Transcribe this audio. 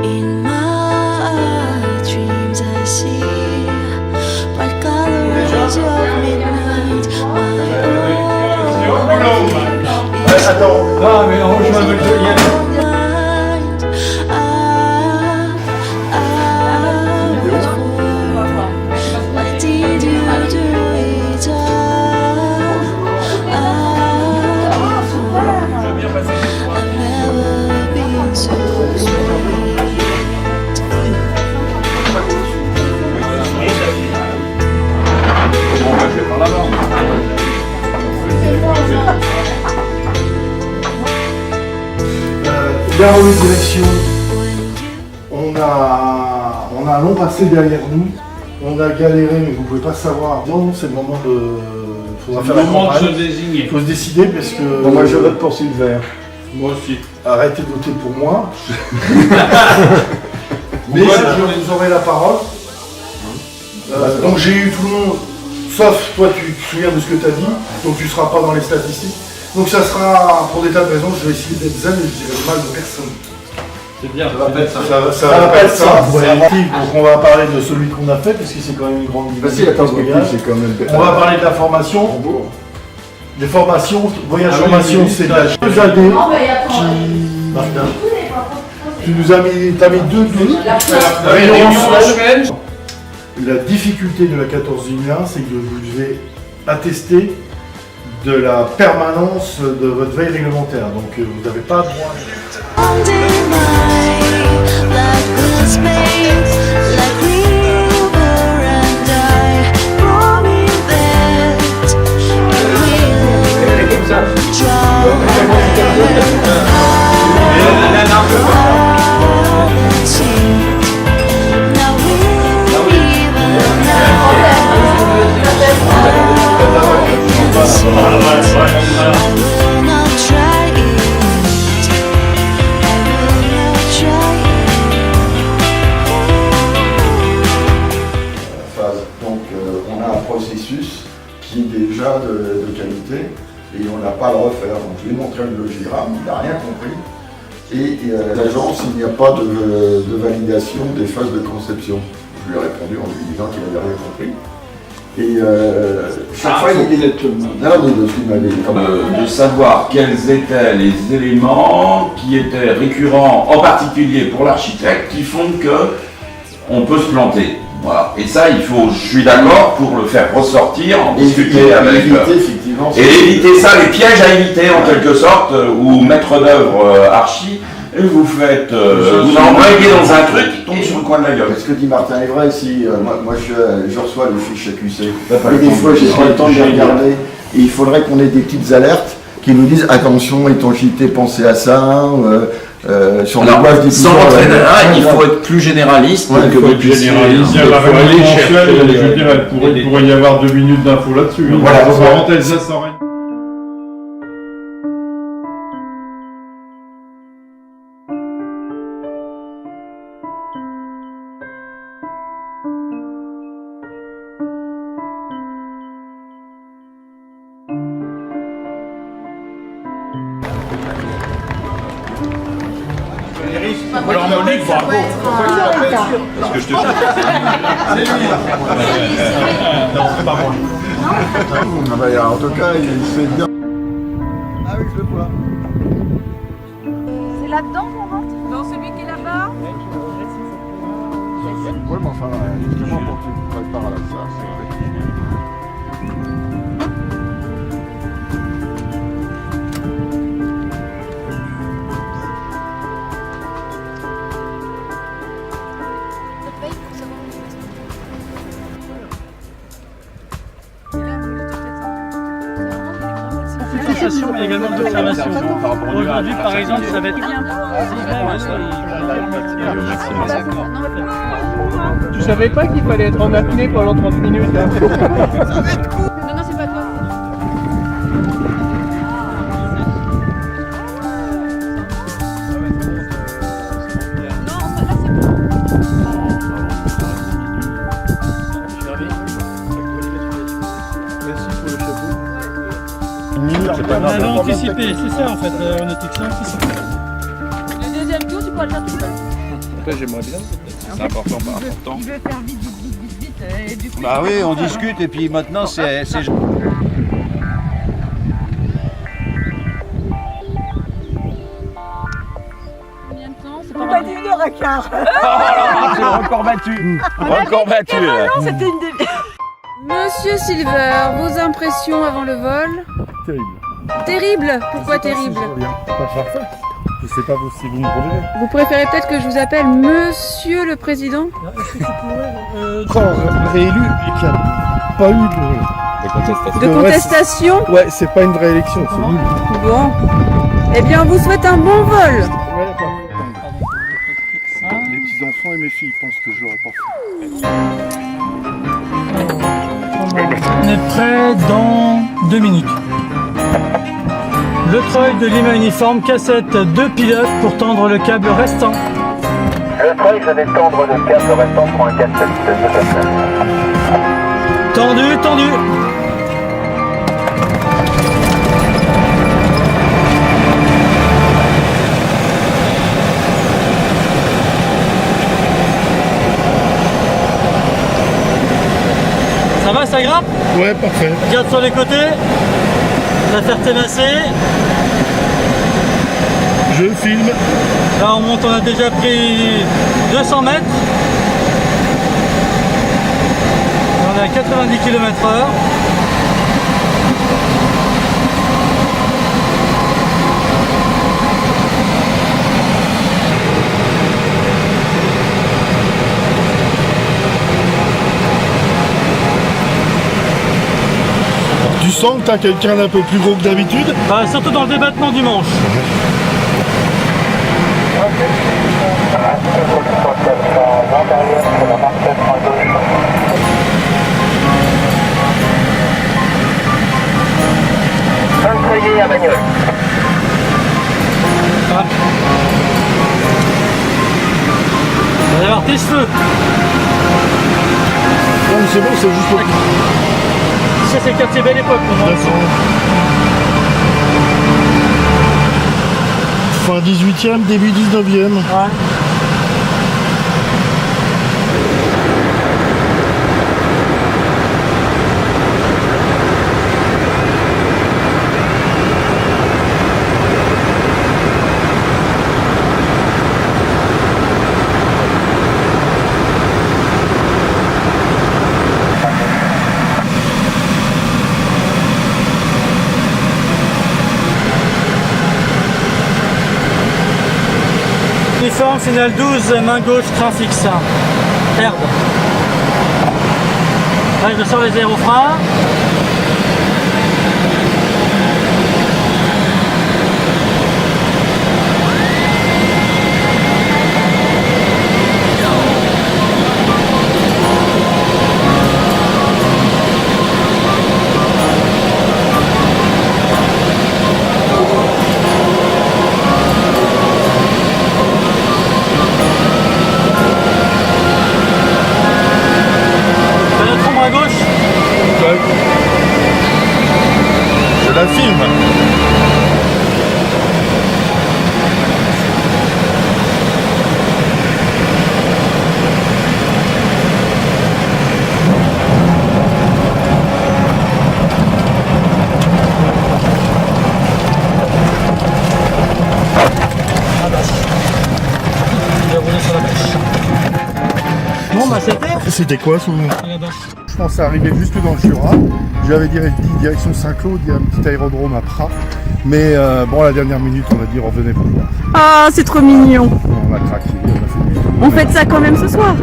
In my dreams I see bright colors of midnight. Attends, non mais on rejoint avec le What did you do it all? I've never been so sweet. On va faire par là-bas. Gare aux directions, on a un long passé derrière nous. On a galéré, mais vous pouvez pas savoir. Non, c'est le moment de. Faudra faire la campagne. Il faut se décider parce que. Bon, moi je vote pour Sylvain. Moi aussi. Arrêtez de voter pour moi. Mais vous aurez la parole. Donc j'ai eu tout le monde, sauf toi, tu te souviens de ce que tu as dit, donc tu ne seras pas dans les statistiques. Donc ça sera, pour des tas de raisons, je vais essayer d'être zen et je dirai le mal de personne. C'est bien, ça va pas être ça. Ça va pas être ça. Donc on va parler de celui qu'on a fait, puisque c'est quand même une grande Vas-y, attends, c'est quand même. On va parler de la formation. Des formations, voyage formation, c'est de la 2 années qui... Martin, tu nous as mis, deux semaines. La difficulté de la 14-1, c'est que vous devez attester de la permanence de votre veille réglementaire. Donc vous n'avez pas droit. On a un processus qui est déjà de qualité et on n'a pas à le refaire. Donc je lui ai montré le logigramme, il n'a rien compris. Et l'agence, il n'y a pas de validation des phases de conception. Je lui ai répondu en lui disant qu'il n'avait rien compris. Et chaque fois, il est de savoir quels étaient les éléments qui étaient récurrents, en particulier pour l'architecte, qui font que on peut se planter. Voilà. Et ça, je suis d'accord pour le faire ressortir, en discuter avec... Et éviter ça, les pièges à éviter en quelque sorte, ou maître d'œuvre archi, et vous faites... vous envoyez dans un truc qui tombe sur le coin de la gueule. Ce que dit Martin est vrai, si moi je reçois les fiches AQC, et des fois j'ai pas le temps de les regarder, et il faudrait qu'on ait des petites alertes qui nous disent attention, étanchéité, pensez à ça. Sur alors, sans rentrer là, il faut être plus généraliste. Ouais, que vous puissiez généraliser la règle mensuelle, je veux dire, il pourrait y avoir 2 minutes d'infos là-dessus. Voilà, parenthèse, ça rien. Alors Monique, bravo. Parce que je te dis. C'est lui. Non, c'est pas moi. En tout cas, il se fait bien. Ah oui, je le vois. C'est là-dedans qu'on rentre? Dans celui qui est là-bas? Oui, mais enfin, justement, pour que tu te prépares à ça, c'est vrai. Mais également d'observation. Aujourd'hui, par exemple, ça va être... Tu savais pas qu'il fallait être en apnée pendant 30 minutes hein. Ça va être cool. Non, non, c'est pas toi. On avait anticipé, c'est ça en fait, on était que ça anticipé. Le deuxième tour, tu pourras le faire tout seul. j'aimerais bien. C'est important, pas important. Il veut faire vite, et du coup... Bah oui, on discute et puis maintenant c'est... Combien de temps? C'est On m'a dit 1h15. C'est record battu. Record battu. Non, c'était une début. Monsieur Silver, vos impressions avant le vol? Terrible. Terrible? Pourquoi terrible? Pas parfait. Je sais pas si vous me prenez. Vous préférez peut-être que je vous appelle Monsieur le Président? Quand réélu et qu'il n'y a pas eu De contestation? Ouais, c'est pas une vraie élection, c'est nul. Bon. Eh bien, on vous souhaite un bon vol. Les petits-enfants et mes filles pensent que je l'aurais pas fait. On est prêt dans 2 minutes. Le treuil de Lima Uniforme, cassette 2 pilotes pour tendre le câble restant. Le treuil, je vais tendre le câble restant pour un cassette de cassette. Tendu, tendu. Ça va, ça grimpe? Ouais, parfait. Garde sur les côtés. La ferté massée. Je filme. Là on monte, on a déjà pris 200 mètres. On est à 90 km/h. Tu sens que t'as quelqu'un d'un peu plus gros que d'habitude? Surtout dans le débattement du manche. Entrayé à bagnole. On va y avoir tes cheveux. Non mais c'est bon, c'est juste au... Ça c'est le quartier Belle Époque. Fin 18e, début 19e. Ouais. Uniforme, signal 12, main gauche, train fixe. Herbe. Là, je sors les aérofreins. À gauche. Je la filme. Bon bah c'était. C'était quoi son nom? Je pensais arriver jusque dans le Jura. J'avais dit direction Saint-Claude, il y a un petit aérodrome à Prat. Mais bon, à la dernière minute, on a dit revenez vous voir. Ah, c'est trop mignon. On a craqué, on a fait. On fête ça quand même ce soir.